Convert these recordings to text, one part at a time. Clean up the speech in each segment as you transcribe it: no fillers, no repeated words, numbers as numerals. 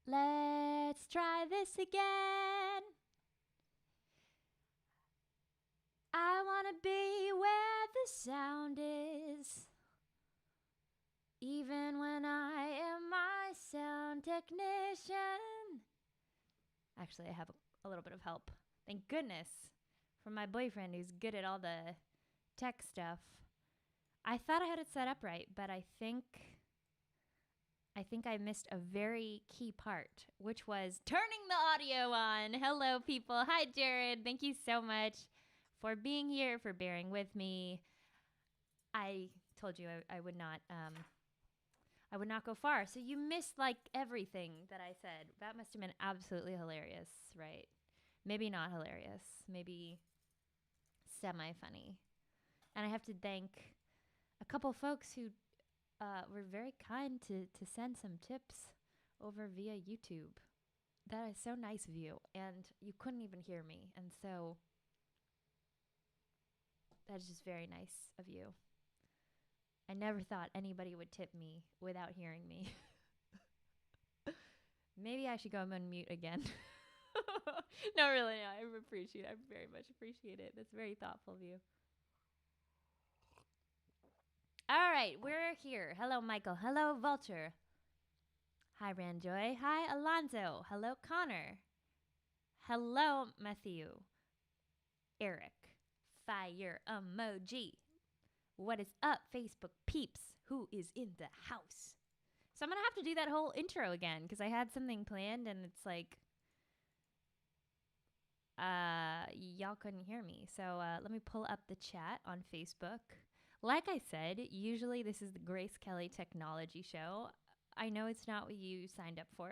Let's try this again. I want to be where the sound is, even when I am my sound technician. Actually, I have a little bit of help. Thank goodness from my boyfriend who's good at all the tech stuff. I thought I had it set up right, but I think I missed a very key part, which was turning the audio on. Hello, people. Hi, Jared. Thank you so much for being here, for bearing with me. I told you I would not go far. So you missed like everything that I said. That must have been absolutely hilarious, right? Maybe not hilarious. Maybe semi-funny. And I have to thank a couple folks who were very kind to send some tips over via YouTube. That is so nice of you. And you couldn't even hear me. And so that's just very nice of you. I never thought anybody would tip me without hearing me. Maybe I should go on mute again. No, really, no. I very much appreciate it. That's very thoughtful of you. All right, we're here. Hello, Michael. Hello, Vulture. Hi, Ranjoy. Hi, Alonzo. Hello, Connor. Hello, Matthew. Eric. Fire emoji. What is up, Facebook peeps? Who is in the house? So I'm going to have to do that whole intro again because I had something planned and it's like, y'all couldn't hear me. So let me pull up the chat on Facebook. Like I said, usually this is the Grace Kelly Technology Show. I know it's not what you signed up for.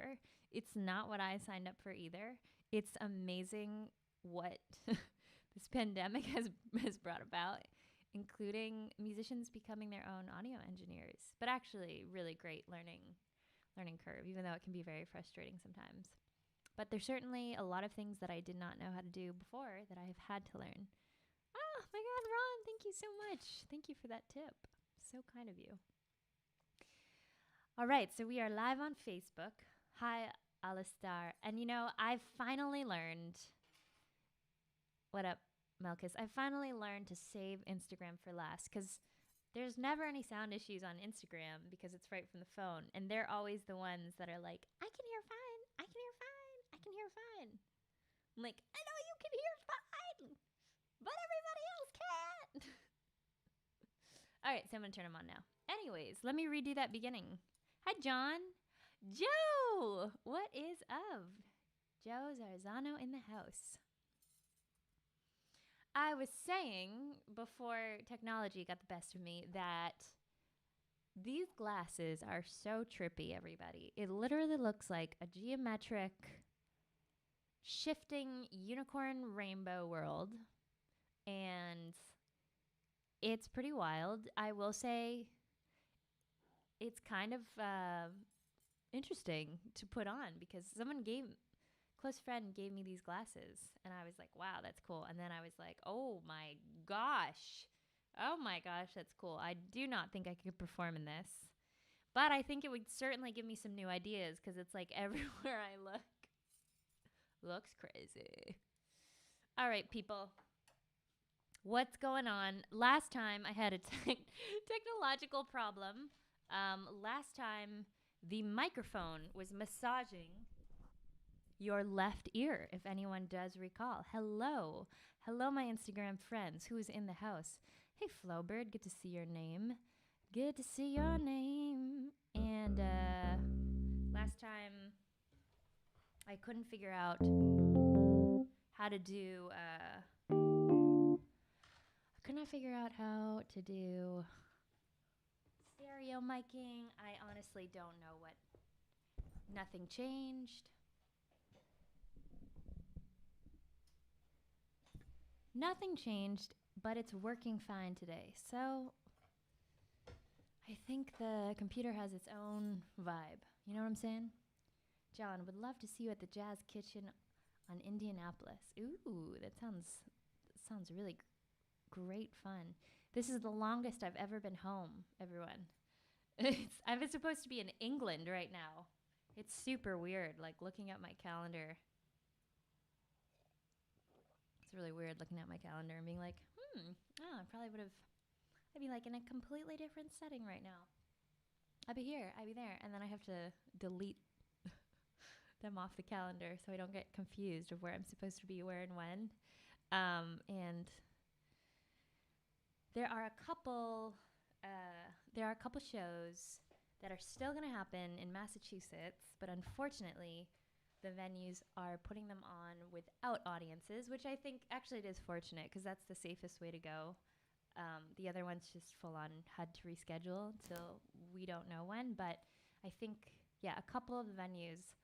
It's not what I signed up for either. It's amazing what this pandemic has brought about, including musicians becoming their own audio engineers. But actually, really great learning curve, even though it can be very frustrating sometimes. But there's certainly a lot of things that I did not know how to do before that I have had to learn. Oh my God, Ron, thank you so much. Thank you for that tip. So kind of you. All right, so we are live on Facebook. Hi, Alistar. And you know, I've finally learned. What up, Melkus? I finally learned to save Instagram for last because there's never any sound issues on Instagram because it's right from the phone. And they're always the ones that are like, I can hear fine. I can hear fine. I can hear fine. I'm like, I know you can hear fine, but everybody else can't. All right, so I'm going to turn them on now. Anyways, let me redo that beginning. Hi, John. Joe, what is up? Joe Zarzano in the house. I was saying before technology got the best of me that these glasses are so trippy, everybody. It literally looks like a geometric, shifting unicorn rainbow world. And it's pretty wild. I will say it's kind of interesting to put on because close friend gave me these glasses and I was like, wow, that's cool. And then I was like, oh my gosh, that's cool. I do not think I could perform in this, but I think it would certainly give me some new ideas because it's like everywhere I look looks crazy. All right, people. What's going on? Last time I had a technological problem. Last time the microphone was massaging your left ear, if anyone does recall. Hello, my Instagram friends. Who is in the house? Hey, Flowbird, good to see your name. Good to see your name. And last time I couldn't figure out how to do. Stereo miking. I honestly don't know what. Nothing changed. Nothing changed, but it's working fine today. So I think the computer has its own vibe. You know what I'm saying? John, would love to see you at the Jazz Kitchen on Indianapolis. Ooh, that sounds really great fun. This is the longest I've ever been home, everyone. I'm supposed to be in England right now. It's super weird, like looking at my calendar. It's really weird looking at my calendar and being like, I probably would have, I'd be like in a completely different setting right now. I'd be here, I'd be there. And then I have to delete them off the calendar so I don't get confused of where I'm supposed to be, where and when. And there are a couple shows that are still going to happen in Massachusetts, but unfortunately, the venues are putting them on without audiences, which I think actually it is fortunate because that's the safest way to go. The other ones just full on had to reschedule until we don't know when, but I think, a couple of the venues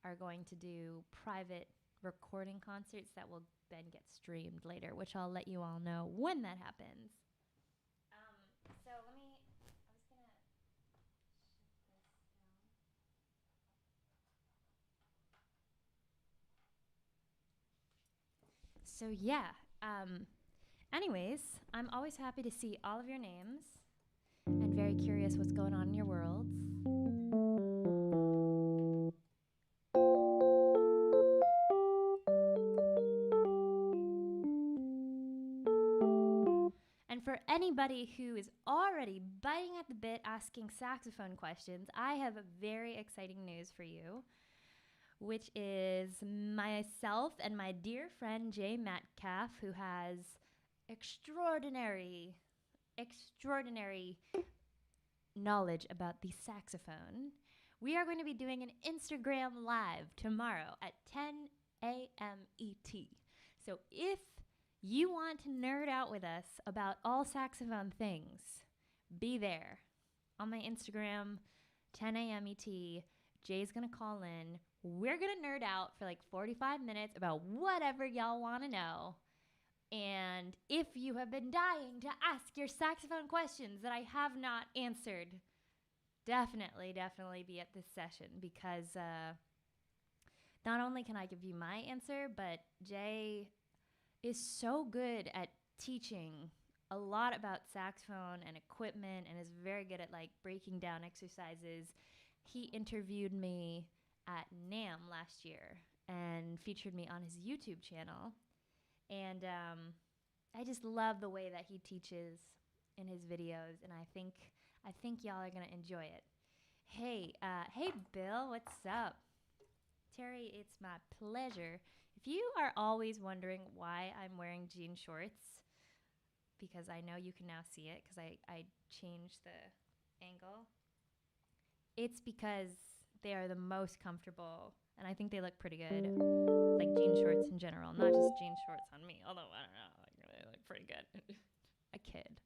are going to do private recording concerts that will then get streamed later, which I'll let you all know when that happens. So let me, I was going to shut this down. So anyways, I'm always happy to see all of your names and very curious what's going on in your worlds. And for anybody who is already biting at the bit asking saxophone questions, I have very exciting news for you, which is myself and my dear friend Jay Metcalf, who has extraordinary knowledge about the saxophone. We are going to be doing an Instagram live tomorrow at 10 a.m. ET. So if you want to nerd out with us about all saxophone things, be there on my Instagram, 10 a.m. ET. Jay's going to call in. We're going to nerd out for like 45 minutes about whatever y'all want to know. And if you have been dying to ask your saxophone questions that I have not answered, definitely be at this session because not only can I give you my answer, but Jay is so good at teaching a lot about saxophone and equipment and is very good at like breaking down exercises. He interviewed me at NAMM last year and featured me on his YouTube channel. And I just love the way that he teaches in his videos, and I think y'all are gonna enjoy it. Hey Bill, what's up? Terry, it's my pleasure. If you are always wondering why I'm wearing jean shorts, because I know you can now see it because I changed the angle, it's because they are the most comfortable, and I think they look pretty good. Like jean shorts in general, not just jean shorts on me, although I don't know, like they look pretty good. I kid.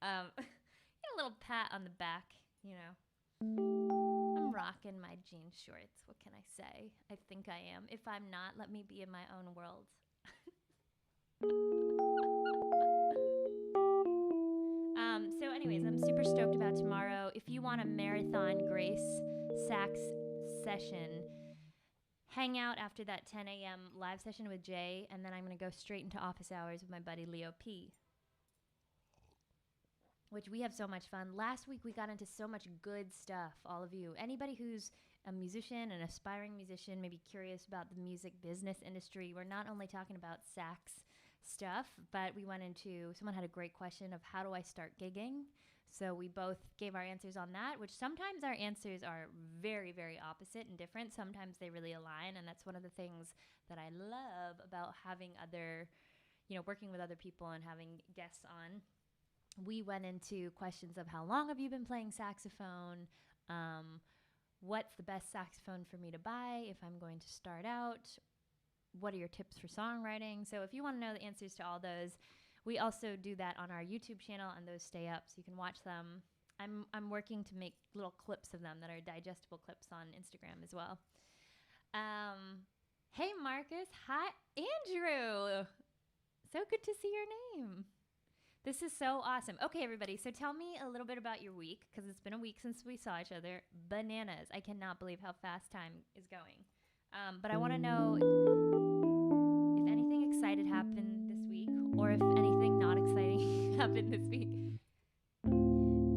Get a little pat on the back, you know. I'm rocking my jean shorts. What can I say? I think I am. If I'm not, let me be in my own world. So anyways, I'm super stoked about tomorrow. If you want a marathon Grace sax session, hang out after that 10 a.m. live session with Jay, and then I'm going to go straight into office hours with my buddy Leo P., which we have so much fun. Last week, we got into so much good stuff, all of you. Anybody who's a musician, an aspiring musician, maybe curious about the music business industry, we're not only talking about sax stuff, but we went into, someone had a great question of how do I start gigging? So we both gave our answers on that, which sometimes our answers are very, very opposite and different. Sometimes they really align, and that's one of the things that I love about having other, working with other people and having guests on. We went into questions of how long have you been playing saxophone? What's the best saxophone for me to buy if I'm going to start out? What are your tips for songwriting? So if you want to know the answers to all those, we also do that on our YouTube channel, and those stay up so you can watch them. I'm working to make little clips of them that are digestible clips on Instagram as well. Hey, Marcus. Hi, Andrew. So good to see your name. This is so awesome. Okay, everybody. So tell me a little bit about your week, because it's been a week since we saw each other. Bananas. I cannot believe how fast time is going. But I want to know if anything exciting happened this week, or if anything not exciting happened this week.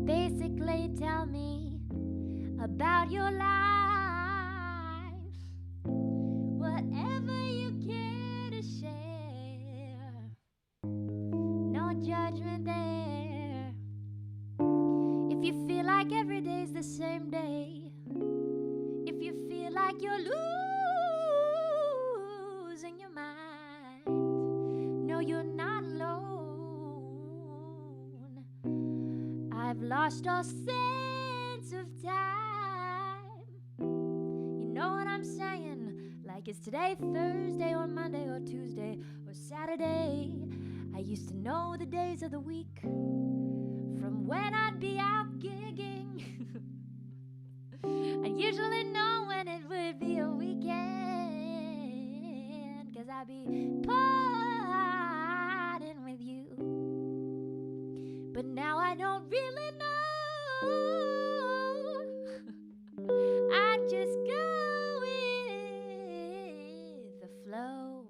Basically, tell me about your life, whatever you care to share. No judgment there. If you feel like every day's the same day, if you feel like you're losing your mind, no, you're not alone. I've lost all sense of time. You know what I'm saying? Like, is today Thursday or Monday or Tuesday or Saturday? I used to know the days of the week from when I'd be out gigging. I usually know when it would be a weekend, 'cause I'd be partying with you. But now I don't really know. I just go with the flow.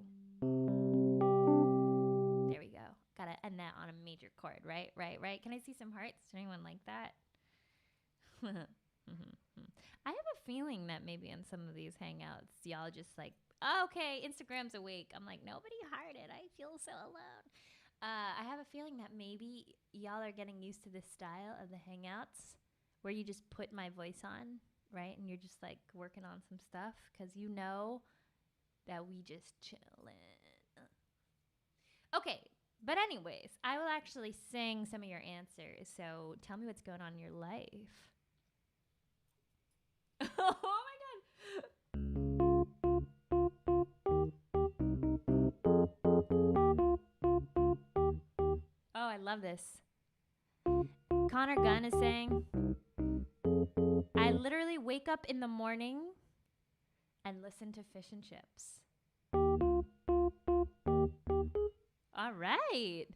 There we go. Gotta end that on a major chord, right? Can I see some hearts? Does anyone like that? I have a feeling that maybe in some of these hangouts, y'all just like, oh, okay, Instagram's awake. I'm like, nobody hearted. I feel so alone. I have a feeling that maybe y'all are getting used to this style of the hangouts where you just put my voice on, right? And you're just like working on some stuff because you know that we just chillin'. Okay, but anyways, I will actually sing some of your answers. So tell me what's going on in your life. Oh my god. Oh, I love this. Connor Gunn is saying, I literally wake up in the morning and listen to Fish and Chips. All right.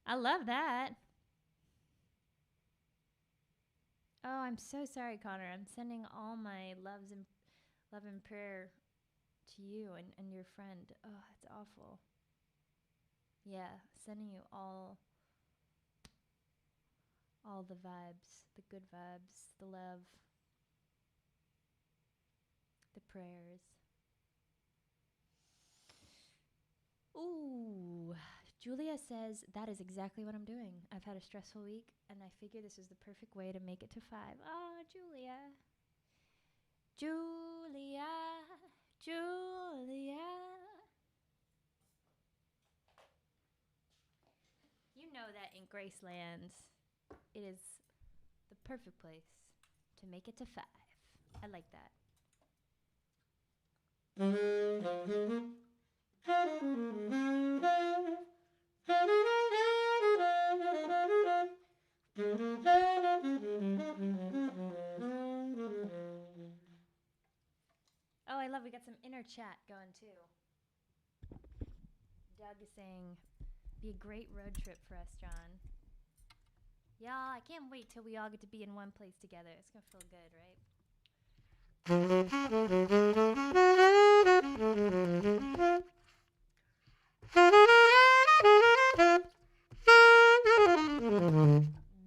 I love that. Oh, I'm so sorry, Connor. I'm sending all my love and prayer to you and your friend. Oh, that's awful. Yeah, sending you all the vibes, the good vibes, the love, the prayers. Ooh, Julia says, that is exactly what I'm doing. I've had a stressful week, and I figure this is the perfect way to make it to 5. Oh, Julia. You know that in Graceland, it is the perfect place to make it to 5. I like that. Oh, I love we got some inner chat going too. Doug is saying, be a great road trip for us, John. Y'all, I can't wait till we all get to be in one place together. It's gonna feel good, right?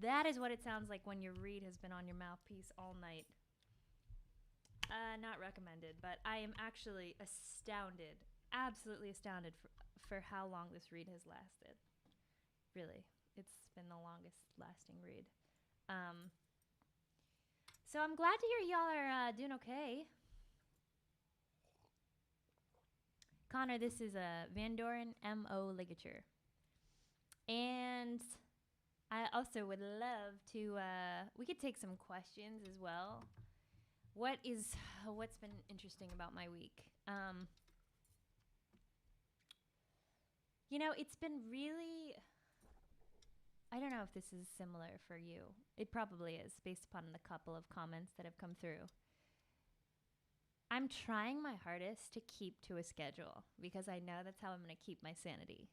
That is what it sounds like when your reed has been on your mouthpiece all night. Not recommended, but I am actually astounded, absolutely astounded for how long this read has lasted. Really, it's been the longest lasting read. So I'm glad to hear y'all are doing okay. Connor, this is a Van Doren M.O. ligature. And I also would love to, we could take some questions as well. What's been interesting about my week? You know, it's been really, I don't know if this is similar for you. It probably is, based upon the couple of comments that have come through. I'm trying my hardest to keep to a schedule because I know that's how I'm going to keep my sanity.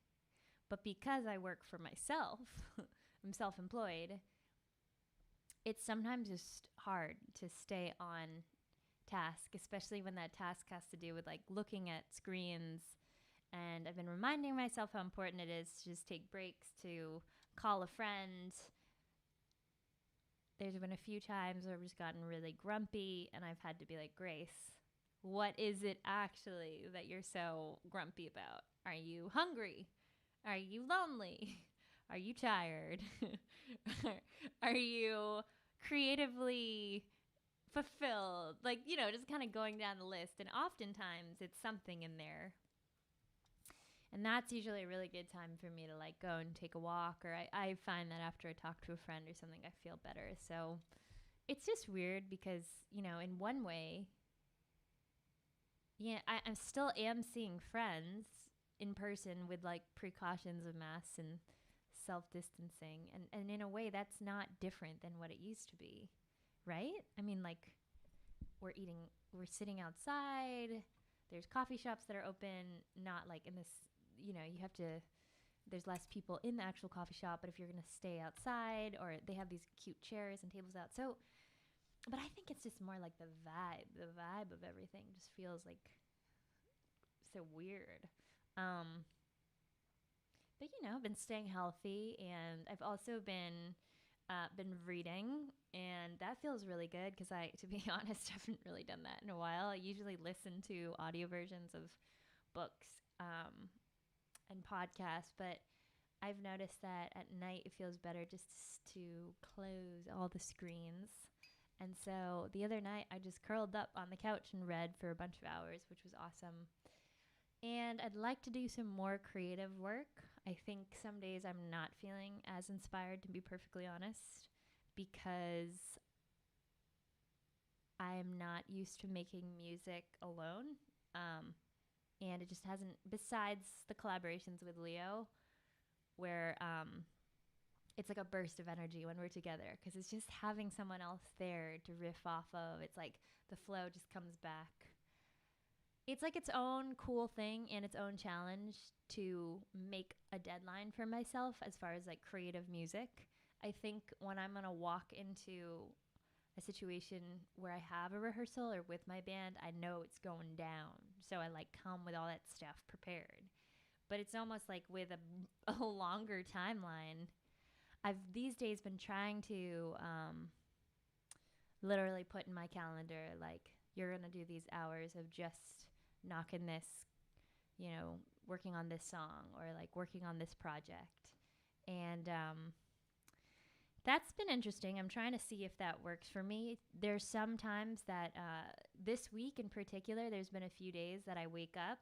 But because I work for myself, I'm self-employed, it's sometimes just hard to stay on task, especially when that task has to do with like looking at screens. And I've been reminding myself how important it is to just take breaks, to call a friend, there's been a few times where I've just gotten really grumpy and I've had to be like, Grace, what is it actually that you're so grumpy about? Are you hungry? Are you lonely? Are you tired? Are you creatively fulfilled? Like, just kind of going down the list. And oftentimes it's something in there. And that's usually a really good time for me to like go and take a walk. Or I find that after I talk to a friend or something, I feel better. So it's just weird because, in one way, yeah, I still am seeing friends in person with like precautions of masks and self-distancing. And in a way, that's not different than what it used to be, right? I mean, like, we're sitting outside. There's coffee shops that are open, not like in this, you have to, there's less people in the actual coffee shop, but if you're going to stay outside, or they have these cute chairs and tables out. So, but I think it's just more like the vibe of everything just feels like so weird. But I've been staying healthy, and I've also been reading, and that feels really good because to be honest, haven't really done that in a while. I usually listen to audio versions of books and podcasts, but I've noticed that at night it feels better just to close all the screens. And so the other night I just curled up on the couch and read for a bunch of hours, which was awesome. And I'd like to do some more creative work. I think some days I'm not feeling as inspired, to be perfectly honest, because I'm not used to making music alone. And it just hasn't, besides the collaborations with Leo, where it's like a burst of energy when we're together, because it's just having someone else there to riff off of. It's like the flow just comes back. It's like its own cool thing and its own challenge to make a deadline for myself as far as like creative music. I think when I'm going to walk into a situation where I have a rehearsal or with my band, I know it's going down. So I like come with all that stuff prepared. But it's almost like with a longer timeline. I've these days been trying to literally put in my calendar, like, you're going to do these hours of just knocking this, working on this song or like working on this project. And that's been interesting. I'm trying to see if that works for me. There's some times that this week in particular, there's been a few days that I wake up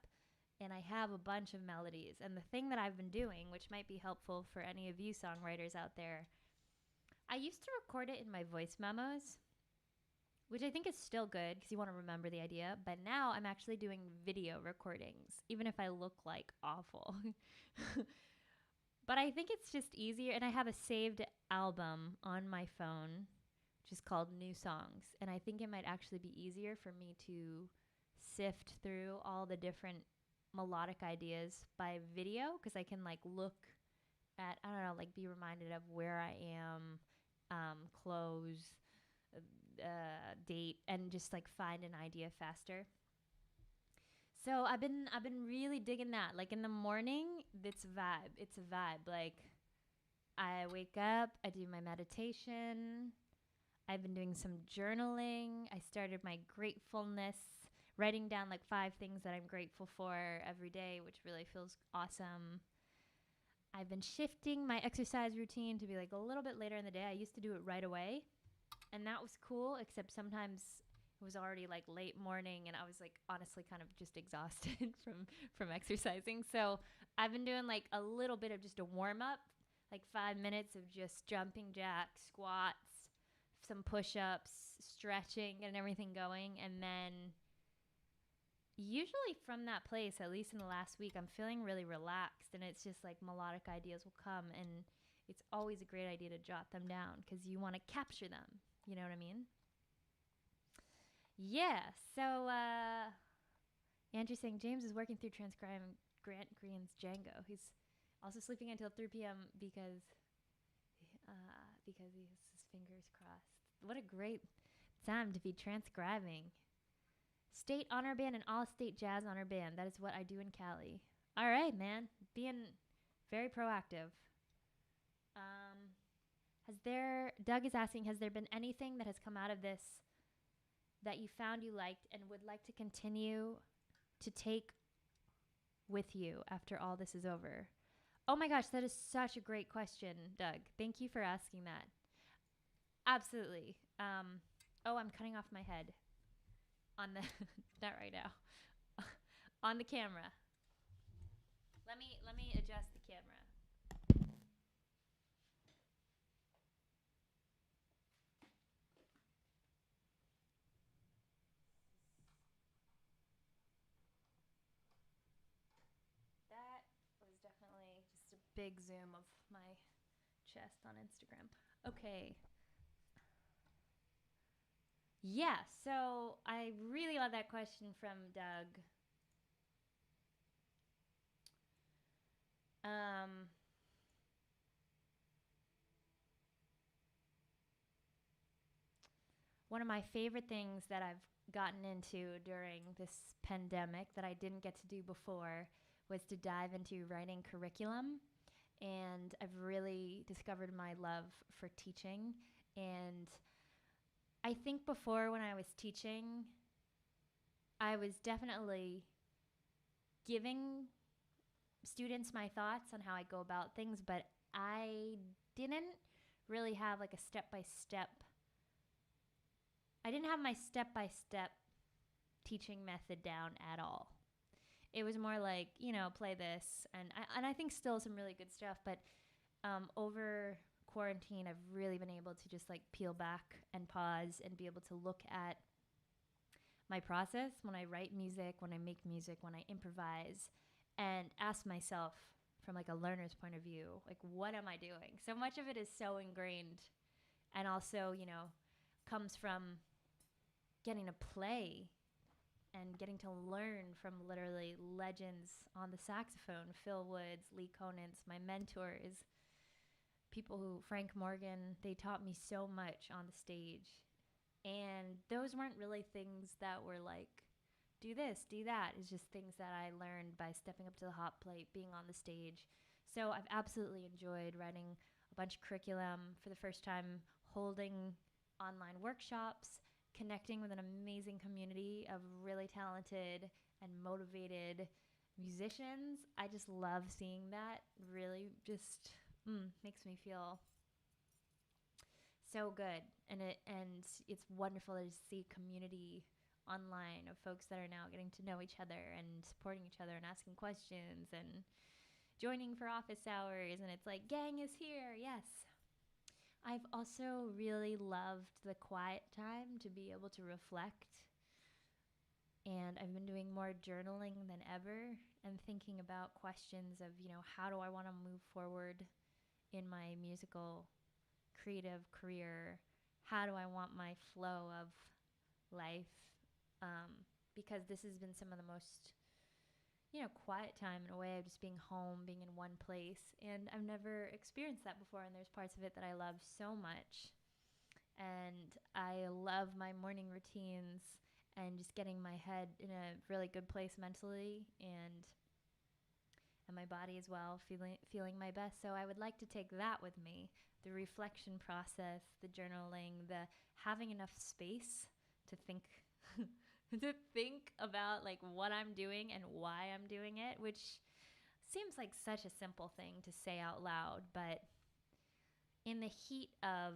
and I have a bunch of melodies. And the thing that I've been doing, which might be helpful for any of you songwriters out there, I used to record it in my voice memos, which I think is still good because you want to remember the idea. But now I'm actually doing video recordings, even if I look like awful. But I think it's just easier. And I have a saved album on my phone, which is called New Songs. And I think it might actually be easier for me to sift through all the different melodic ideas by video, because I can like look at, I don't know, like be reminded of where I am, close, date, and just like find an idea faster. So I've been really digging that. Like in the morning, it's a vibe. It's a vibe. Like I wake up, I do my meditation. I've been doing some journaling. I started my gratefulness, writing down like 5 things that I'm grateful for every day, which really feels awesome. I've been shifting my exercise routine to be like a little bit later in the day. I used to do it right away, and that was cool, except sometimes it was already like late morning and I was like honestly kind of just exhausted from exercising. So I've been doing like a little bit of just a warm up, like 5 minutes of just jumping jacks, squats, some push-ups, stretching, and everything going. And then usually from that place, at least in the last week, I'm feeling really relaxed, and it's just like melodic ideas will come, and it's always a great idea to jot them down because you want to capture them. You know what I mean? Yeah. So Andrew's saying James is working through transcribing Grant Green's Django. He's also sleeping until 3 p.m. because he has his fingers crossed. What a great time to be transcribing. State honor band and all state jazz honor band. That is what I do in Cali. All right, man. Being very proactive. Doug is asking, has there been anything that has come out of this that you found you liked and would like to continue to take with you after all this is over? Oh my gosh, that is such a great question, Doug. Thank you for asking that. Absolutely. Oh, I'm cutting off my head on the not right now. On the camera. Let me adjust the camera. That was definitely just a big zoom of my chest on Instagram. Okay. Yeah, so I really love that question from Doug. Um, One of my favorite things that I've gotten into during this pandemic that I didn't get to do before was to dive into writing curriculum. And I've really discovered my love for teaching. And I think before, when I was teaching, I was definitely giving students my thoughts on how I go about things, but I didn't really have like a step by step. I didn't have my step by step teaching method down at all. It was more like, play this, and I think still some really good stuff. But over quarantine, I've really been able to just like peel back and pause and be able to look at my process when I write music, when I make music, when I improvise, and ask myself from like a learner's point of view, like, what am I doing? So much of it is so ingrained, and also, comes from getting to play and getting to learn from literally legends on the saxophone, Phil Woods, Lee Conants, my mentors, people who, Frank Morgan, they taught me so much on the stage. And those weren't really things that were like, do this, do that. It's just things that I learned by stepping up to the hot plate, being on the stage. So I've absolutely enjoyed writing a bunch of curriculum for the first time, holding online workshops, connecting with an amazing community of really talented and motivated musicians. I just love seeing that. Really just makes me feel so good, and it's wonderful to see community online of folks that are now getting to know each other and supporting each other and asking questions and joining for office hours, and it's like, gang is here. Yes. I've also really loved the quiet time to be able to reflect, and I've been doing more journaling than ever and thinking about questions of, how do I want to move forward in my musical creative career? How do I want my flow of life? Because this has been some of the most, quiet time in a way of just being home, being in one place. And I've never experienced that before. And there's parts of it that I love so much. And I love my morning routines and just getting my head in a really good place mentally and my body as well, feeling my best. So I would like to take that with me, the reflection process, the journaling, the having enough space to think to think about like what I'm doing and why I'm doing it, which seems like such a simple thing to say out loud, but in the heat of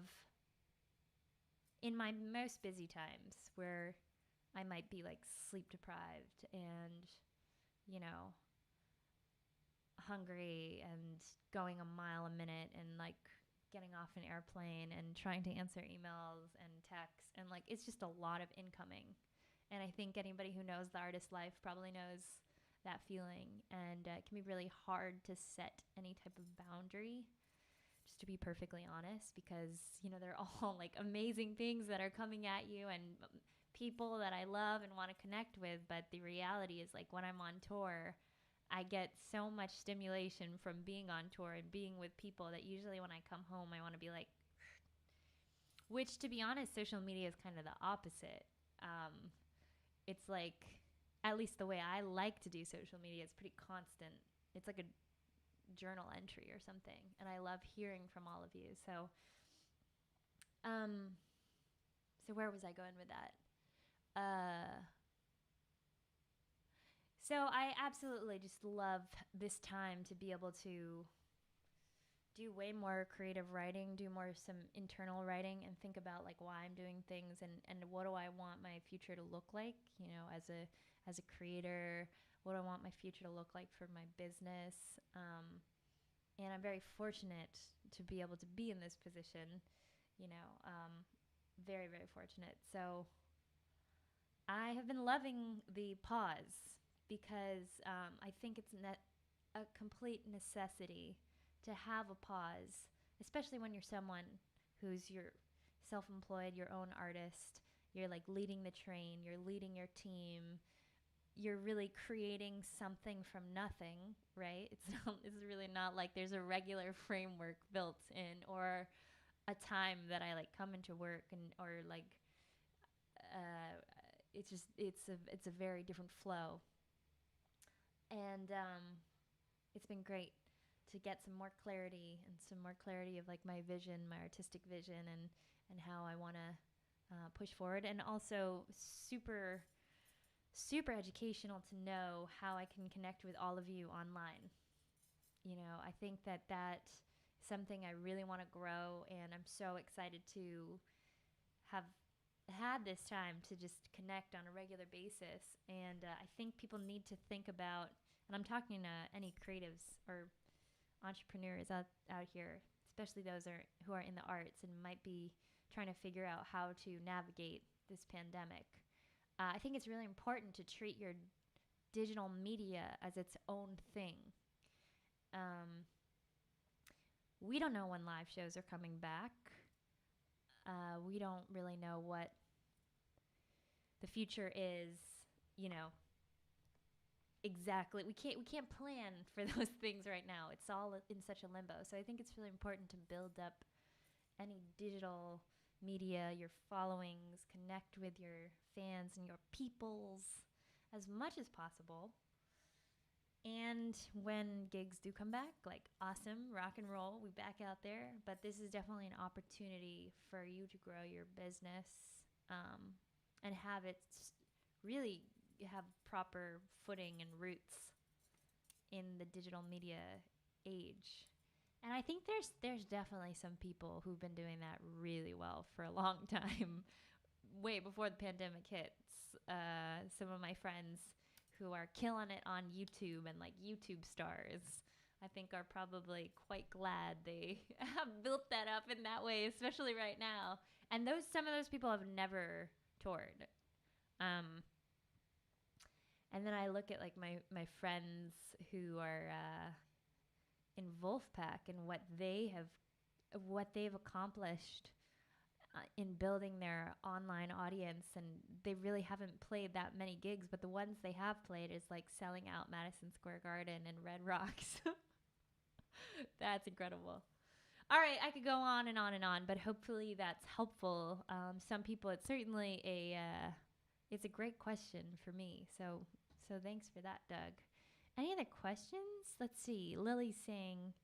in my most busy times where I might be like sleep deprived and, hungry and going a mile a minute and like getting off an airplane and trying to answer emails and texts, and like it's just a lot of incoming. And I think anybody who knows the artist life probably knows that feeling, and it can be really hard to set any type of boundary, just to be perfectly honest, because they're all like amazing things that are coming at you and people that I love and want to connect with. But the reality is, like, when I'm on tour, I get so much stimulation from being on tour and being with people that usually when I come home, I want to be like, which, to be honest, social media is kind of the opposite. It's like, at least the way I like to do social media, it's pretty constant. It's like a journal entry or something. And I love hearing from all of you. So Um, so where was I going with that? Uh, so I absolutely just love this time to be able to do way more creative writing, do more some internal writing, and think about like why I'm doing things and what do I want my future to look like, you know, as a creator, what do I want my future to look like for my business. And I'm very fortunate to be able to be in this position, you know, very, very fortunate. So I have been loving the pause because I think it's a complete necessity to have a pause, especially when you're someone who's your self-employed, your own artist. You're like leading the train, you're leading your team, you're really creating something from nothing, right? It's really not like there's a regular framework built in or a time that I like come into work and or like uh, it's a very different flow, and it's been great to get some more clarity and some more clarity of like my vision, my artistic vision, and how I want to push forward, and also super educational to know how I can connect with all of you online. You know, I think that that's something I really want to grow, and I'm so excited to have had this time to just connect on a regular basis. And I think people need to think about, and I'm talking to any creatives or entrepreneurs out here, especially those who are in the arts and might be trying to figure out how to navigate this pandemic. I think it's really important to treat your digital media as its own thing. Um, we don't know when live shows are coming back. We don't really know what the future is, you know, exactly. We can't plan for those things right now. It's all in such a limbo. So I think it's really important to build up any digital media, your followings, connect with your fans and your peoples as much as possible. And when gigs do come back, like awesome, rock and roll, we back out there. But this is definitely an opportunity for you to grow your business, and have it really have proper footing and roots in the digital media age. And I think there's definitely some people who've been doing that really well for a long time, way before the pandemic hits. Some of my friends who are killing it on YouTube and like YouTube stars, I think are probably quite glad they have built that up in that way, especially right now. And those some of those people have never toured. Um, and then I look at like my friends who are in Wolfpack and what they've accomplished in building their online audience, and they really haven't played that many gigs, but the ones they have played is like selling out Madison Square Garden and Red Rocks. That's incredible. All right, I could go on and on and on, but hopefully that's helpful. Some people, it's a great question for me. So thanks for that, Doug. Any other questions? Let's see. Lily's saying,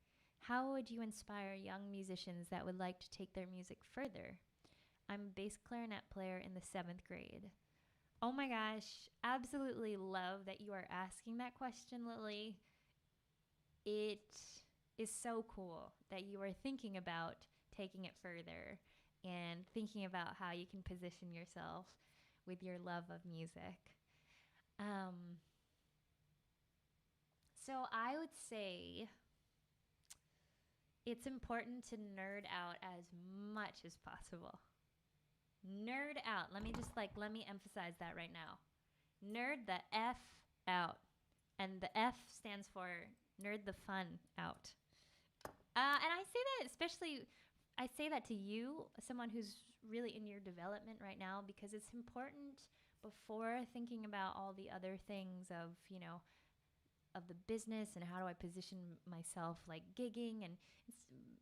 how would you inspire young musicians that would like to take their music further? I'm a bass clarinet player in the 7th grade. Oh my gosh, absolutely love that you are asking that question, Lily. It is so cool that you are thinking about taking it further and thinking about how you can position yourself with your love of music. Um, so I would say it's important to nerd out as much as possible. Nerd out. Let me emphasize that right now. Nerd the F out. And the F stands for nerd the fun out. And I say that especially, I say that to you, someone who's really in your development right now, because it's important before thinking about all the other things of, you know, of the business and how do I position myself like gigging, and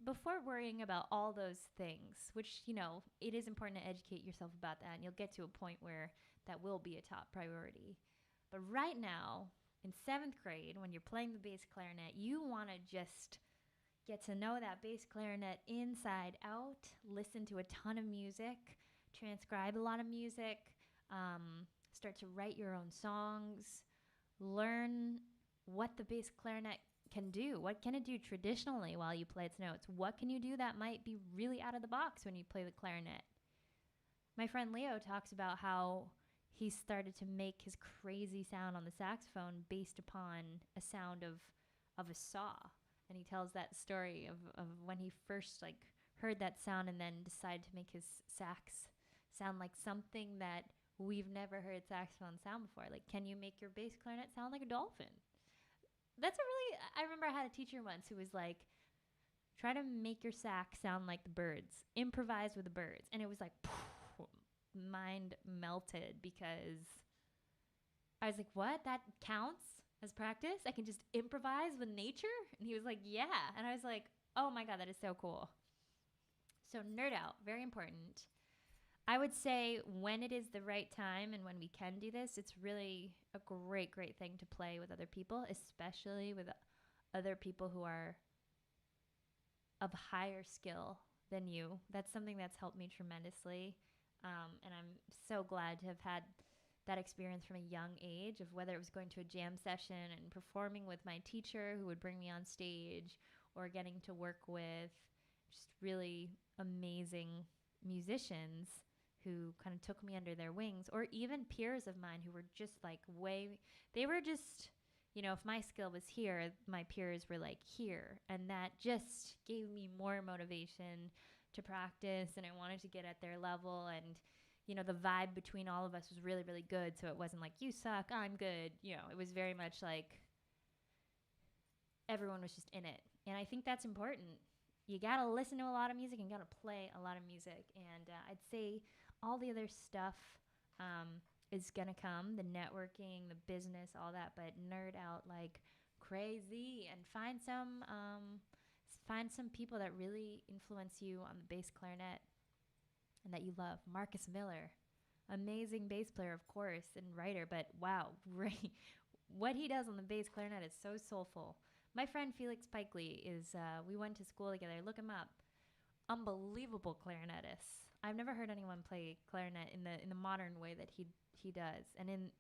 before worrying about all those things, which, you know, it is important to educate yourself about that, and you'll get to a point where that will be a top priority. But right now, in 7th grade, when you're playing the bass clarinet, you want to just get to know that bass clarinet inside out, listen to a ton of music, transcribe a lot of music, start to write your own songs, learn what the bass clarinet can do. What can it do traditionally while you play its notes? What can you do that might be really out of the box when you play the clarinet? My friend Leo talks about how he started to make his crazy sound on the saxophone based upon a sound of a saw. And he tells that story of when he first like heard that sound and then decided to make his sax sound like something that we've never heard saxophone sound before. Like, can you make your bass clarinet sound like a dolphin? That's a really, I remember I had a teacher once who was like, try to make your sax sound like the birds, improvise with the birds. And it was like, mind melted because I was like, what? That counts as practice? I can just improvise with nature? And he was like, yeah. And I was like, oh my God, that is so cool. So nerd out, very important. I would say when it is the right time and when we can do this, it's really a great, great thing to play with other people, especially with other people who are of higher skill than you. That's something that's helped me tremendously. And I'm so glad to have had that experience from a young age of whether it was going to a jam session and performing with my teacher who would bring me on stage or getting to work with just really amazing musicians who kind of took me under their wings, or even peers of mine who were just like they were just, you know, if my skill was here, my peers were like here. And that just gave me more motivation to practice, and I wanted to get at their level. And, you know, the vibe between all of us was really, really good. So it wasn't like, you suck, I'm good. You know, it was very much like everyone was just in it. And I think that's important. You got to listen to a lot of music and got to play a lot of music. And I'd say all the other stuff is going to come, the networking, the business, all that, but nerd out like crazy and find some people that really influence you on the bass clarinet and that you love. Marcus Miller, amazing bass player, of course, and writer, but wow, what he does on the bass clarinet is so soulful. My friend Felix Pikely is, we went to school together. Look him up. Unbelievable clarinetist. I've never heard anyone play clarinet in the modern way that he does, and in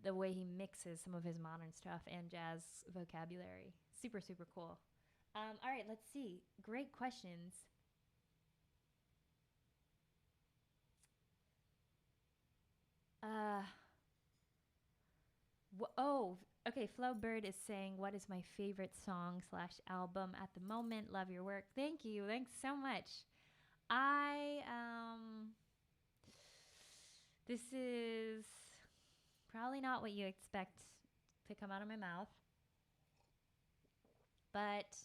the way he mixes some of his modern stuff and jazz vocabulary. Super, super cool. All right, let's see. Great questions. Okay. Flo Bird is saying, what is my favorite song / album at the moment? Love your work. Thank you. Thanks so much. This is probably not what you expect to come out of my mouth, but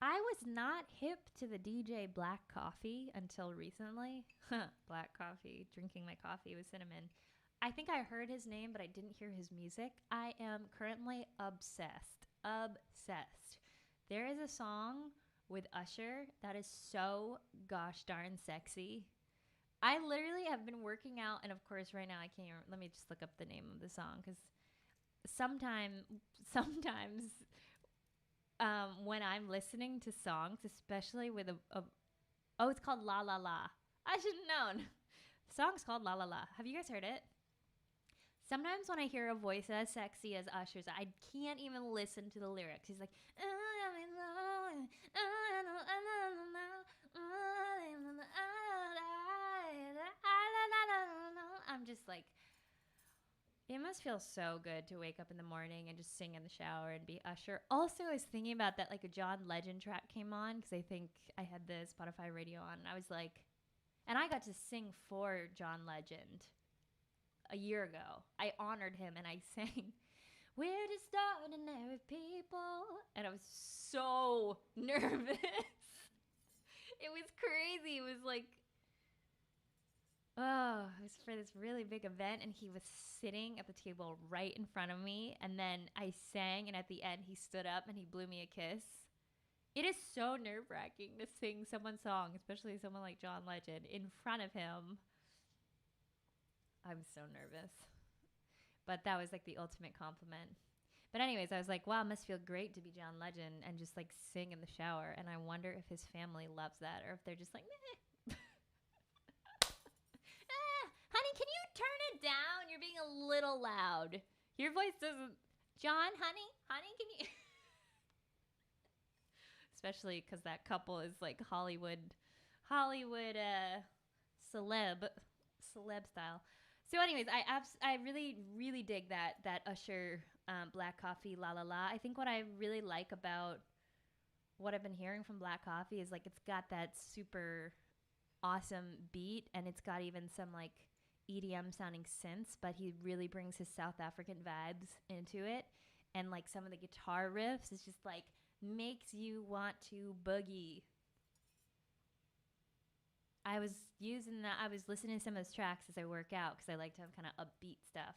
I was not hip to the DJ Black Coffee until recently. Black Coffee, drinking my coffee with cinnamon. I think I heard his name, but I didn't hear his music. I am currently obsessed. Obsessed. There is a song with Usher that is so gosh darn sexy. I literally have been working out, and of course right now I can't even, let me just look up the name of the song, because sometimes when I'm listening to songs, especially with oh, it's called La La La. I should have known. The song's called La La La. Have you guys heard it? Sometimes when I hear a voice as sexy as Usher's, I can't even listen to the lyrics. He's like, I'm just like, it must feel so good to wake up in the morning and just sing in the shower and be Usher. Also, I was thinking about that, like a John Legend track came on, because I think I had the Spotify radio on, and I was like, and I got to sing for John Legend a year ago. I honored him and I sang, we're just ordinary people. And I was so nervous. It was crazy. It was like, oh, it was for this really big event, and he was sitting at the table right in front of me. And then I sang, and at the end, he stood up and he blew me a kiss. It is so nerve-wracking to sing someone's song, especially someone like John Legend, in front of him. I'm so nervous. But that was like the ultimate compliment. But anyways, I was like, wow, it must feel great to be John Legend and just like sing in the shower. And I wonder if his family loves that or if they're just like, meh. Honey, can you turn it down? You're being a little loud. Your voice doesn't. John, honey, can you? Especially because that couple is like Hollywood, celeb style. So, anyways, I really dig that Usher Black Coffee La La La. I think what I really like about what I've been hearing from Black Coffee is like it's got that super awesome beat and it's got even some like EDM sounding synths, but he really brings his South African vibes into it. And like some of the guitar riffs is just like makes you want to boogie. I was listening to some of those tracks as I work out because I like to have kind of upbeat stuff.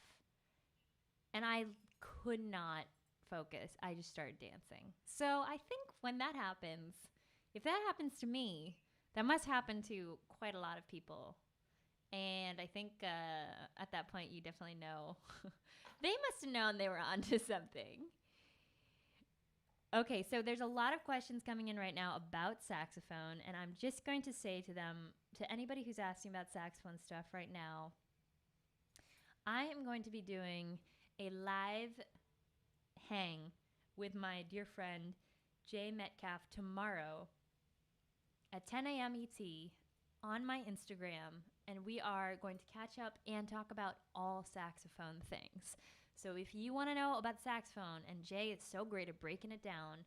And I could not focus. I just started dancing. So I think when that happens, if that happens to me, that must happen to quite a lot of people. And I think at that point, you definitely know. They must have known they were onto something. Okay, so there's a lot of questions coming in right now about saxophone, and I'm just going to say to them, to anybody who's asking about saxophone stuff right now, I am going to be doing a live hang with my dear friend Jay Metcalf tomorrow at 10 a.m. ET on my Instagram, and we are going to catch up and talk about all saxophone things. So if you want to know about saxophone, and Jay is so great at breaking it down,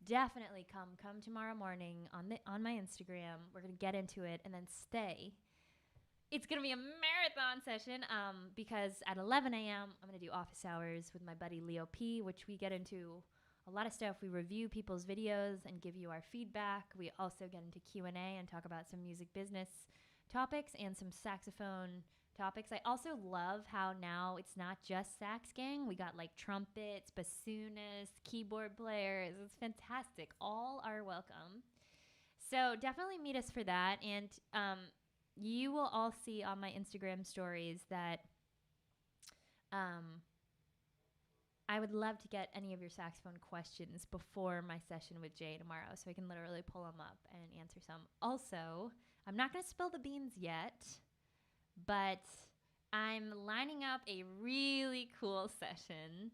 definitely come tomorrow morning on my Instagram. We're going to get into it and then stay. It's going to be a marathon session because at 11 a.m. I'm going to do office hours with my buddy Leo P, which we get into a lot of stuff. We review people's videos and give you our feedback. We also get into Q&A and talk about some music business topics and some saxophone topics. I also love how now it's not just sax gang. We got like trumpets, bassoonists, keyboard players. It's fantastic. All are welcome. So definitely meet us for that. And you will all see on my Instagram stories that I would love to get any of your saxophone questions before my session with Jay tomorrow so I can literally pull them up and answer some. Also, I'm not going to spill the beans yet, but I'm lining up a really cool session.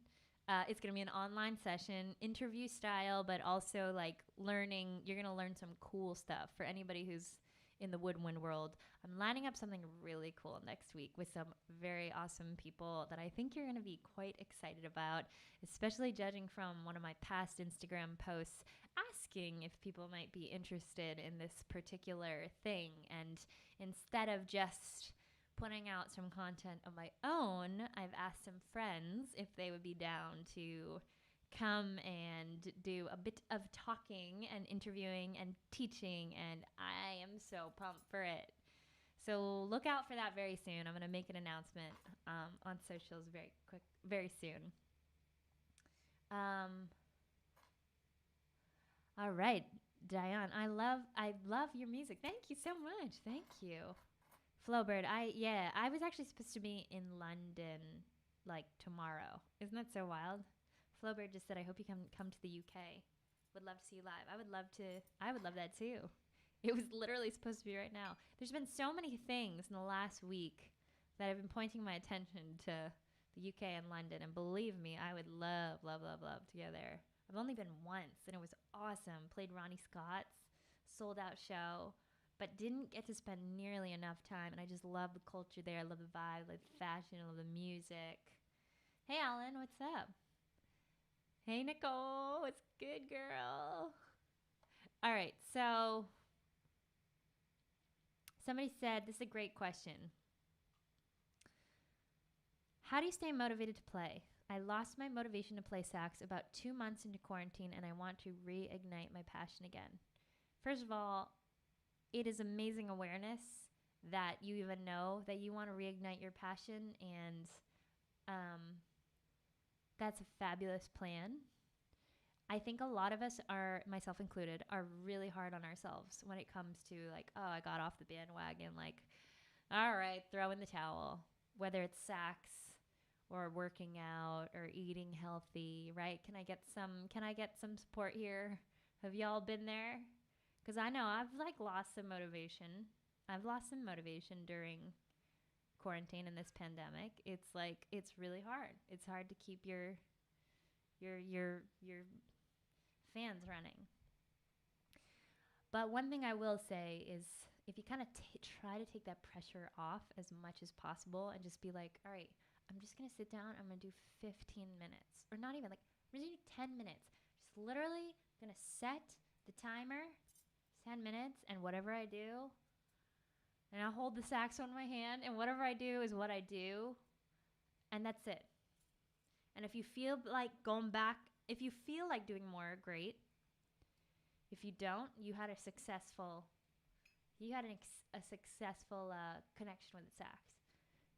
It's going to be an online session, interview style, but also like learning. You're going to learn some cool stuff for anybody who's in the woodwind world. I'm lining up something really cool next week with some very awesome people that I think you're going to be quite excited about, especially judging from one of my past Instagram posts asking if people might be interested in this particular thing. And instead of just putting out some content of my own, I've asked some friends if they would be down to come and do a bit of talking and interviewing and teaching, and I am so pumped for it. So look out for that very soon. I'm going to make an announcement on socials very soon. All right, Diane, I love your music. Thank you so much. Thank you. Flowbird, I was actually supposed to be in London like tomorrow. Isn't that so wild? Flowbird just said, I hope you come to the UK. Would love to see you live. I would love that too. It was literally supposed to be right now. There's been so many things in the last week that have been pointing my attention to the UK and London. And believe me, I would love to go there. I've only been once and it was awesome. Played Ronnie Scott's sold out show, but didn't get to spend nearly enough time. And I just love the culture there. I love the vibe, I love the fashion, I love the music. Hey, Alan, what's up? Hey, Nicole, what's good, girl? All right, so somebody said, this is a great question. How do you stay motivated to play? I lost my motivation to play sax about 2 months into quarantine, and I want to reignite my passion again. First of all, it is amazing awareness that you even know that you want to reignite your passion, and that's a fabulous plan. I think a lot of us are, myself included, are really hard on ourselves when it comes to like, oh, I got off the bandwagon, like, all right, throw in the towel, whether it's sax or working out or eating healthy, right? Can I get some support here? Have y'all been there? Cuz I know I've like lost some motivation. I've lost some motivation during quarantine and this pandemic. It's like it's really hard. It's hard to keep your fans running. But one thing I will say is if you kind of try to take that pressure off as much as possible and just be like, all right, I'm just going to sit down. I'm going to do 15 minutes or not even like, I'm just going to do 10 minutes. Just literally going to set the timer, 10 minutes, and whatever I do, and I'll hold the saxophone in my hand, and whatever I do is what I do, and that's it. And if you feel like going back, if you feel like doing more, great. If you don't, a successful connection with the sax,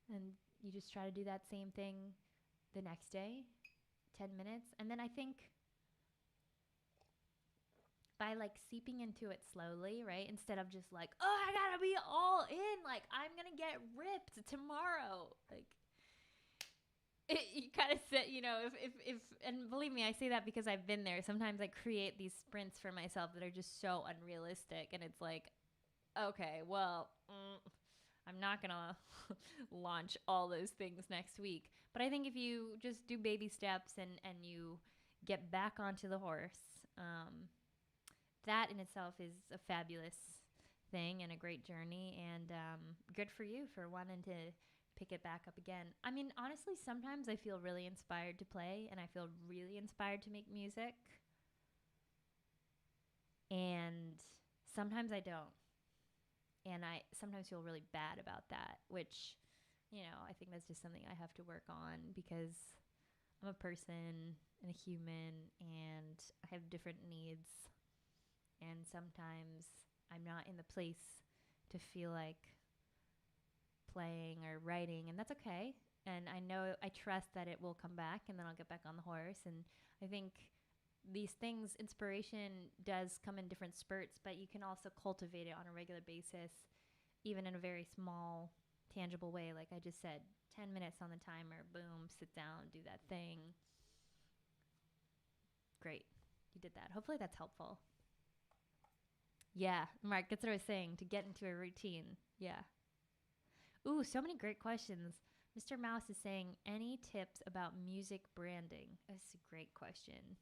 and you just try to do that same thing the next day, 10 minutes, and then I think by like seeping into it slowly, right? Instead of just like, oh, I gotta be all in, like I'm gonna get ripped tomorrow, like you kind of sit, if, and believe me, I say that because I've been there. Sometimes I create these sprints for myself that are just so unrealistic, and it's like, okay, well, I'm not gonna launch all those things next week. But I think if you just do baby steps and you get back onto the horse, that in itself is a fabulous thing and a great journey, and good for you for wanting to pick it back up again. I mean, honestly, sometimes I feel really inspired to play, and I feel really inspired to make music, and sometimes I don't. And I sometimes feel really bad about that, which, I think that's just something I have to work on because I'm a person and a human and I have different needs. And sometimes I'm not in the place to feel like playing or writing, and that's okay. And I trust that it will come back and then I'll get back on the horse. And I think these things, inspiration does come in different spurts, but you can also cultivate it on a regular basis, even in a very small, tangible way. Like I just said, 10 minutes on the timer, boom, sit down, do that thing. Great. You did that. Hopefully that's helpful. Yeah, Mark, that's what I was saying, to get into a routine. Yeah. Ooh, so many great questions. Mr. Mouse is saying, any tips about music branding? That's a great question.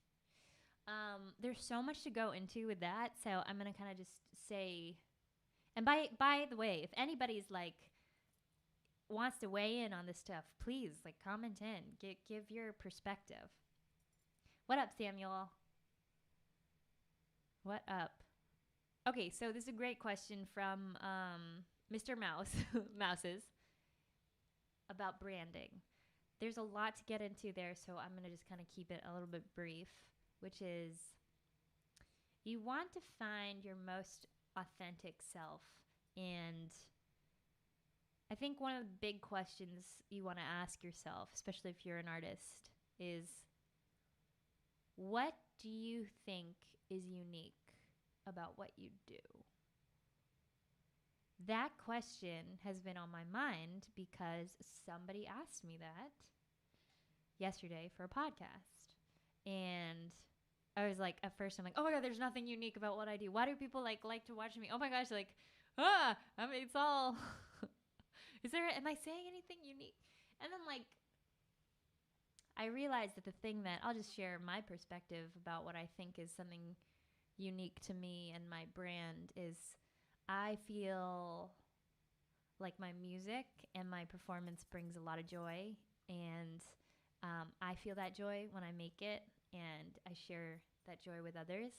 There's so much to go into with that, so I'm gonna kind of just say. And by the way, if anybody's like wants to weigh in on this stuff, please like comment in, give your perspective. What up, Samuel? What up? Okay, so this is a great question from Mr. Mouse, Mouses, about branding. There's a lot to get into there, so I'm gonna just kind of keep it a little bit brief, which is you want to find your most authentic self. And I think one of the big questions you want to ask yourself, especially if you're an artist, is what do you think is unique about what you do? That question has been on my mind because somebody asked me that yesterday for a podcast. And I was like, at first I'm like, oh my God, there's nothing unique about what I do. Why do people like to watch me? Oh my gosh, like, I mean, it's all, am I saying anything unique? And then like, I realized that the thing that, I'll just share my perspective about what I think is something unique to me and my brand is I feel like my music and my performance brings a lot of joy, and I feel that joy when I make it, and I share that joy with others.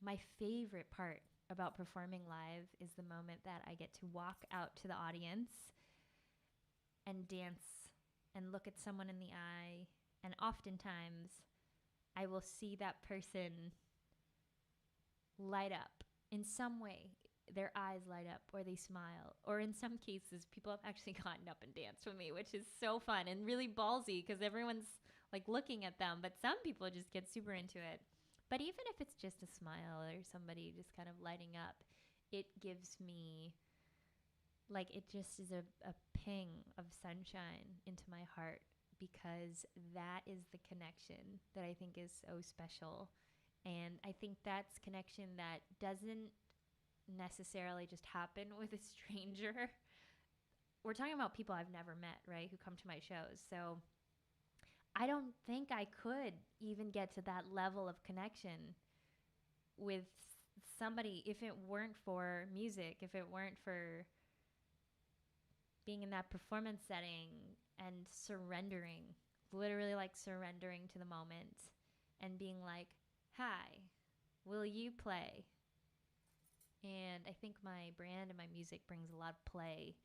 My favorite part about performing live is the moment that I get to walk out to the audience and dance and look at someone in the eye, and oftentimes I will see that person light up in some way. Their eyes light up, or they smile, or in some cases people have actually gotten up and danced with me, which is so fun and really ballsy because everyone's like looking at them, but some people just get super into it. But even if it's just a smile or somebody just kind of lighting up, it gives me like it just is a ping of sunshine into my heart because that is the connection that I think is so special. And I think that's connection that doesn't necessarily just happen with a stranger. We're talking about people I've never met, right? Who come to my shows. So I don't think I could even get to that level of connection with somebody if it weren't for music, if it weren't for being in that performance setting and surrendering, literally like surrendering to the moment and being like, hi, will you play? And I think my brand and my music brings a lot of play.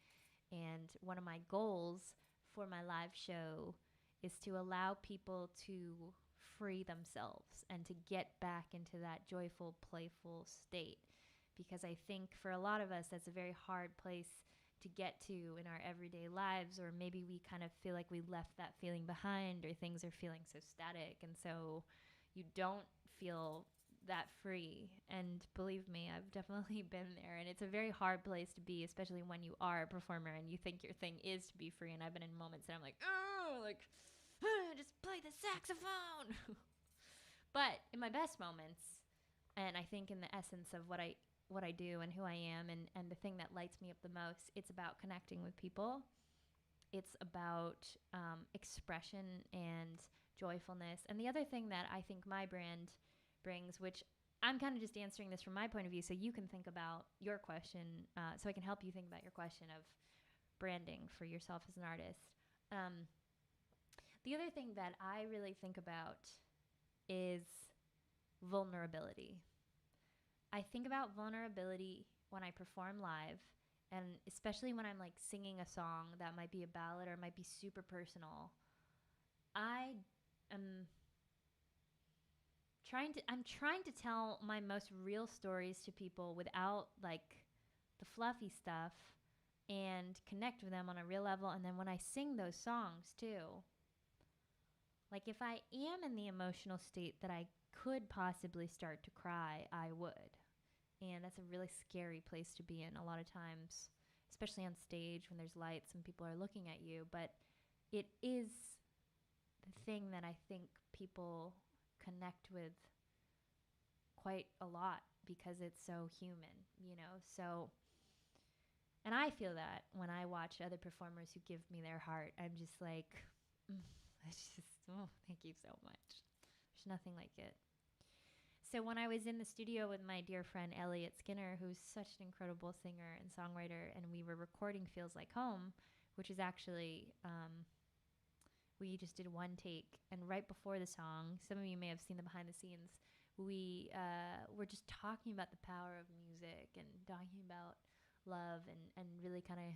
And one of my goals for my live show is to allow people to free themselves and to get back into that joyful, playful state. Because I think for a lot of us, that's a very hard place to get to in our everyday lives, or maybe we kind of feel like we left that feeling behind, or things are feeling so static. And so you don't feel that free. And believe me, I've definitely been there. And it's a very hard place to be, especially when you are a performer and you think your thing is to be free. And I've been in moments that I'm like, oh, like, just play the saxophone. But in my best moments, and I think in the essence of what I do and who I am, and the thing that lights me up the most, it's about connecting with people. It's about expression and joyfulness. And the other thing that I think my brand brings, which I'm kind of just answering this from my point of view, so you can think about your question, so I can help you think about your question of branding for yourself as an artist. The other thing that I really think about is vulnerability. I think about vulnerability when I perform live, and especially when I'm like singing a song that might be a ballad or might be super personal. I am I'm trying to tell my most real stories to people without like the fluffy stuff, and connect with them on a real level. And then when I sing those songs too, like if I am in the emotional state that I could possibly start to cry, I would. And that's a really scary place to be in a lot of times, especially on stage when there's lights and people are looking at you. But it is the thing that I think people connect with quite a lot because it's so human, you know? So, and I feel that when I watch other performers who give me their heart, I'm just like, it's just, oh, thank you so much. There's nothing like it. So when I was in the studio with my dear friend Elliot Skinner, who's such an incredible singer and songwriter, and we were recording Feels Like Home, which is actually, we just did one take. And right before the song, some of you may have seen the behind the scenes, we were just talking about the power of music and talking about love, and really kind of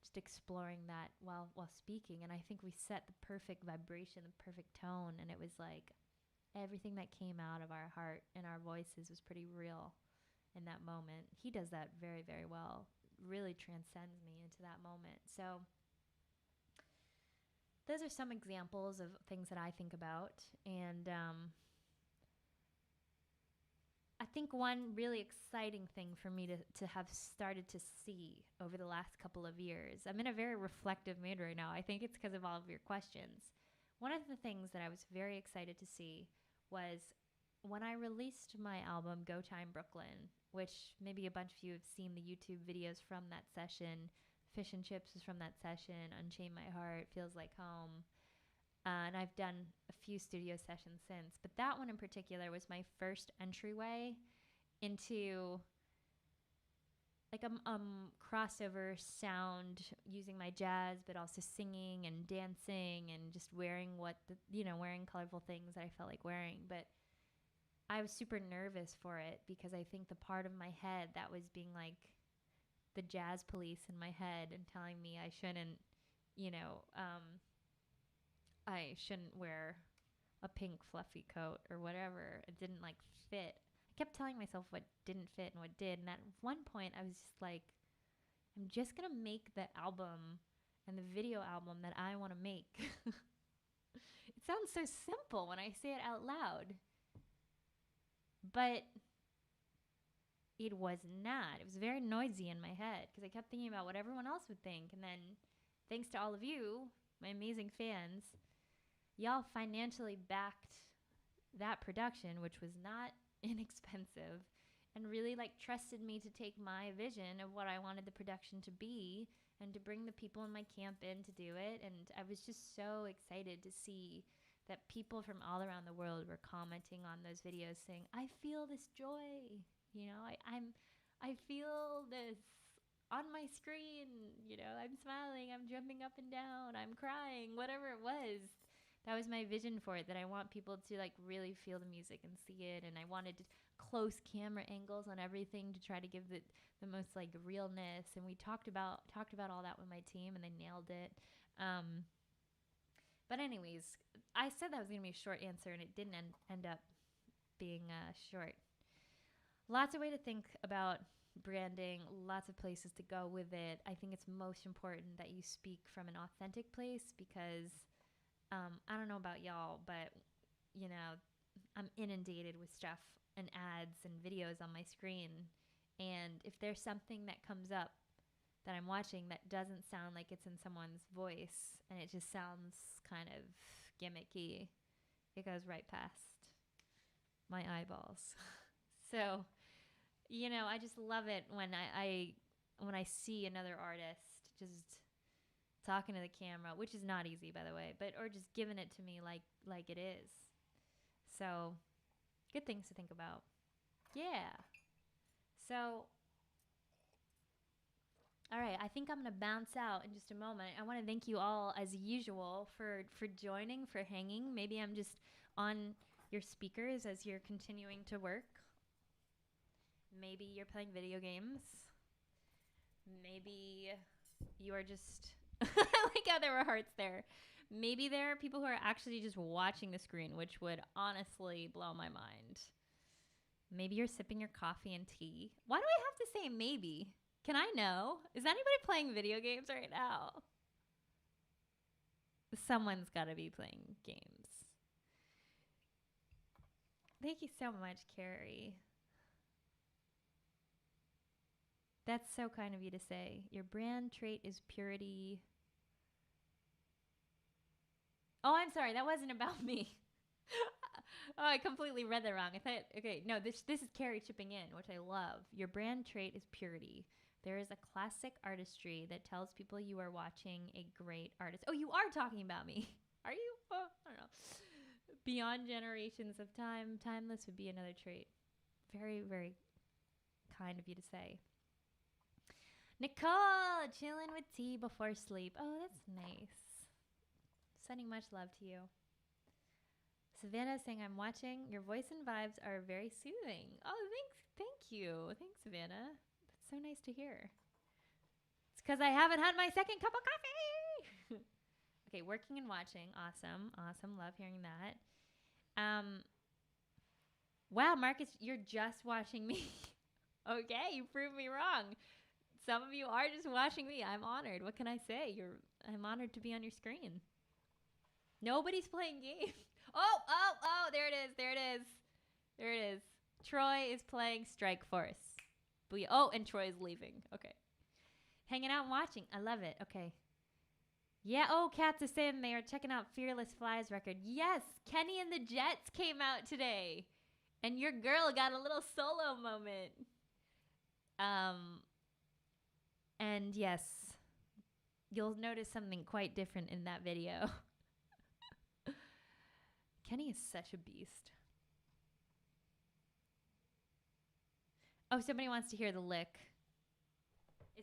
just exploring that while speaking. And I think we set the perfect vibration, the perfect tone, and it was like, everything that came out of our heart and our voices was pretty real in that moment. He does that very, very well. Really transcends me into that moment. So those are some examples of things that I think about. And I think one really exciting thing for me to have started to see over the last couple of years, I'm in a very reflective mood right now. I think it's because of all of your questions. One of the things that I was very excited to see was when I released my album, Go Time Brooklyn, which maybe a bunch of you have seen the YouTube videos from that session. Fish and Chips was from that session. Unchain My Heart, Feels Like Home. And I've done a few studio sessions since. But that one in particular was my first entryway into like a crossover sound, using my jazz, but also singing and dancing and just wearing wearing colorful things that I felt like wearing. But I was super nervous for it because I think the part of my head that was being like the jazz police in my head and telling me I shouldn't, I shouldn't wear a pink fluffy coat or whatever. It didn't like fit. I kept telling myself what didn't fit and what did. And at one point I was just like, I'm just going to make the album and the video album that I want to make. It sounds so simple when I say it out loud. But it was not. It was very noisy in my head because I kept thinking about what everyone else would think. And then, thanks to all of you, my amazing fans, y'all financially backed that production, which was not inexpensive, and really like trusted me to take my vision of what I wanted the production to be and to bring the people in my camp in to do it. And I was just so excited to see that people from all around the world were commenting on those videos saying, I feel this joy. You know, I feel this on my screen. You know, I'm smiling, I'm jumping up and down, I'm crying, whatever it was. That was my vision for it, that I want people to like really feel the music and see it. And I wanted close camera angles on everything to try to give the most like realness. And we talked about all that with my team, and they nailed it. But anyways, I said that was going to be a short answer, and it didn't end up being short. Lots of way to think about branding, lots of places to go with it. I think it's most important that you speak from an authentic place because I don't know about y'all, but you know, I'm inundated with stuff and ads and videos on my screen. And if there's something that comes up that I'm watching that doesn't sound like it's in someone's voice and it just sounds kind of gimmicky, it goes right past my eyeballs. So, you know, I just love it when I see another artist just talking to the camera, which is not easy, by the way, but or just giving it to me like it is. So, good things to think about. Yeah. So, all right, I think I'm going to bounce out in just a moment. I want to thank you all, as usual, for joining, for hanging. Maybe I'm just on your speakers as you're continuing to work. Maybe you're playing video games. Maybe you are just... I like how there were hearts there. Maybe there are people who are actually just watching the screen, which would honestly blow my mind. Maybe you're sipping your coffee and tea. Why do I have to say maybe? Can I know? Is anybody playing video games right now? Someone's got to be playing games. Thank you so much, Carrie. That's so kind of you to say. Your brand trait is purity. Oh, I'm sorry. That wasn't about me. Oh, I completely read that wrong. I thought, okay, no, this is Carrie chipping in, which I love. Your brand trait is purity. There is a classic artistry that tells people you are watching a great artist. Oh, you are talking about me. Are you? Oh, I don't know. Beyond generations of time, timeless would be another trait. Very, very kind of you to say. Nicole, chilling with tea before sleep. Oh, that's nice. Sending much love to you. Savannah saying, I'm watching. Your voice and vibes are very soothing. Oh, thank you. Thanks, Savannah. That's so nice to hear. It's because I haven't had my second cup of coffee. Okay, working and watching. Awesome. Love hearing that. Wow, Marcus, you're just watching me. Okay, you proved me wrong. Some of you are just watching me. I'm honored. What can I say? I'm honored to be on your screen. Nobody's playing games. Oh, there it is. Troy is playing Strike Force. And Troy's leaving. Okay. Hanging out and watching. I love it. Okay. Yeah, Cats is in. They are checking out Fearless Fly's record. Yes, Kenny and the Jets came out today. And your girl got a little solo moment. And yes, you'll notice something quite different in that video. Kenny is such a beast. Oh, somebody wants to hear the lick.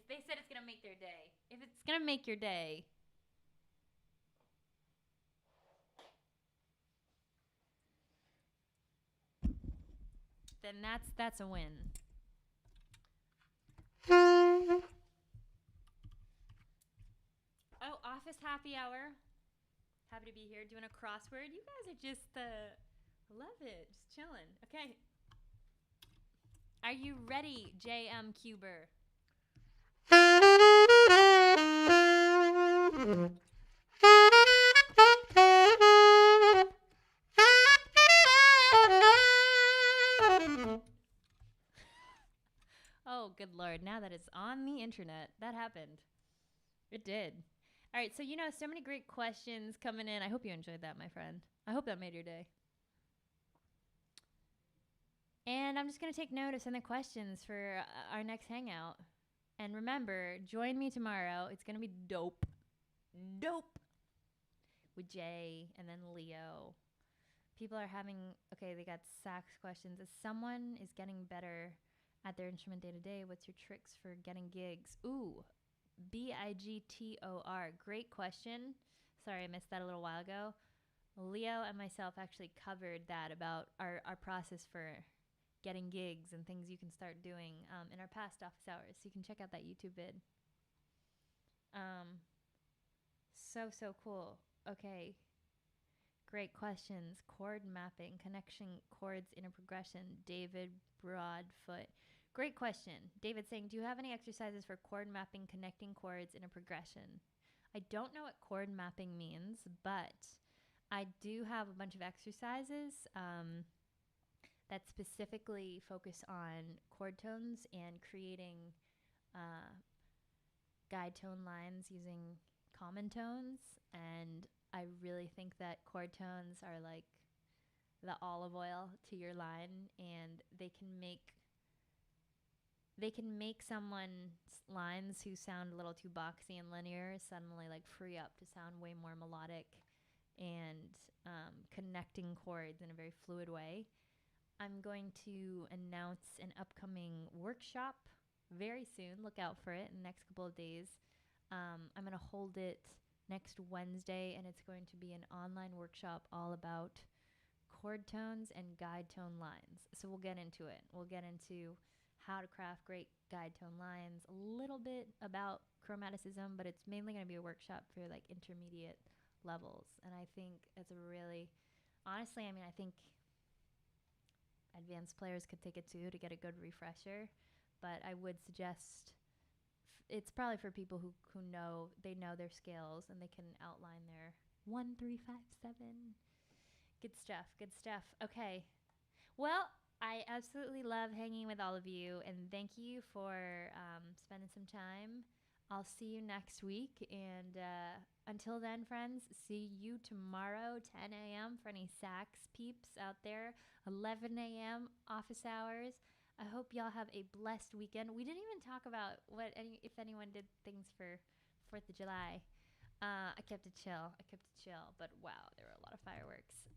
They said it's going to make their day. If it's going to make your day. Then that's a win. Oh, office happy hour. Happy to be here doing a crossword. You guys are just, love it. Just chilling. Okay. Are you ready, JM Cuber? on the internet. That happened. It did. All right, so so many great questions coming in. I hope you enjoyed that, my friend. I hope that made your day. And I'm just going to take note of some of the questions for our next hangout. And remember, join me tomorrow. It's going to be dope. Dope. With Jay and then Leo. People are having, okay, they got sax questions. As someone is getting better at their instrument day to day, what's your tricks for getting gigs? Ooh, BIGTOR. Great question. Sorry, I missed that a little while ago. Leo and myself actually covered that about our process for getting gigs and things you can start doing in our past office hours. So you can check out that YouTube vid. So cool. Okay. Great questions. Chord mapping, connection chords in a progression. David Broadfoot. Great question. David saying, do you have any exercises for chord mapping, connecting chords in a progression? I don't know what chord mapping means, but I do have a bunch of exercises that specifically focus on chord tones and creating guide tone lines using common tones. And I really think that chord tones are like the olive oil to your line, and they can make someone's lines who sound a little too boxy and linear suddenly like free up to sound way more melodic and connecting chords in a very fluid way. I'm going to announce an upcoming workshop very soon. Look out for it in the next couple of days. I'm going to hold it next Wednesday, and it's going to be an online workshop all about chord tones and guide tone lines. So we'll get into it. We'll get into how to craft great guide tone lines, a little bit about chromaticism, but it's mainly going to be a workshop for like intermediate levels. And I think it's a really, honestly, I think advanced players could take it too to get a good refresher, but I would suggest it's probably for people who know their scales and they can outline their 1 3 5 7. Good stuff. Okay, well, I absolutely love hanging with all of you, and thank you for spending some time. I'll see you next week, and until then, friends, see you tomorrow, 10 a.m. for any sax peeps out there, 11 a.m. office hours. I hope y'all have a blessed weekend. We didn't even talk about if anyone did things for 4th of July. I kept it chill, but wow, there were a lot of fireworks.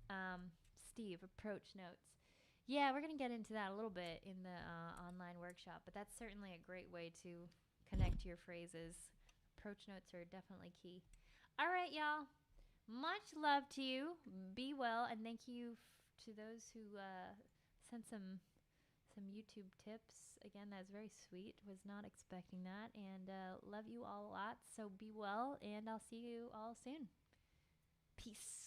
Steve, approach notes. Yeah, we're going to get into that a little bit in the online workshop, but that's certainly a great way to connect your phrases. Approach notes are definitely key. All right, y'all. Much love to you. Be well, and thank you to those who sent some YouTube tips. Again, that's very sweet. Was not expecting that, and love you all a lot. So be well, and I'll see you all soon. Peace.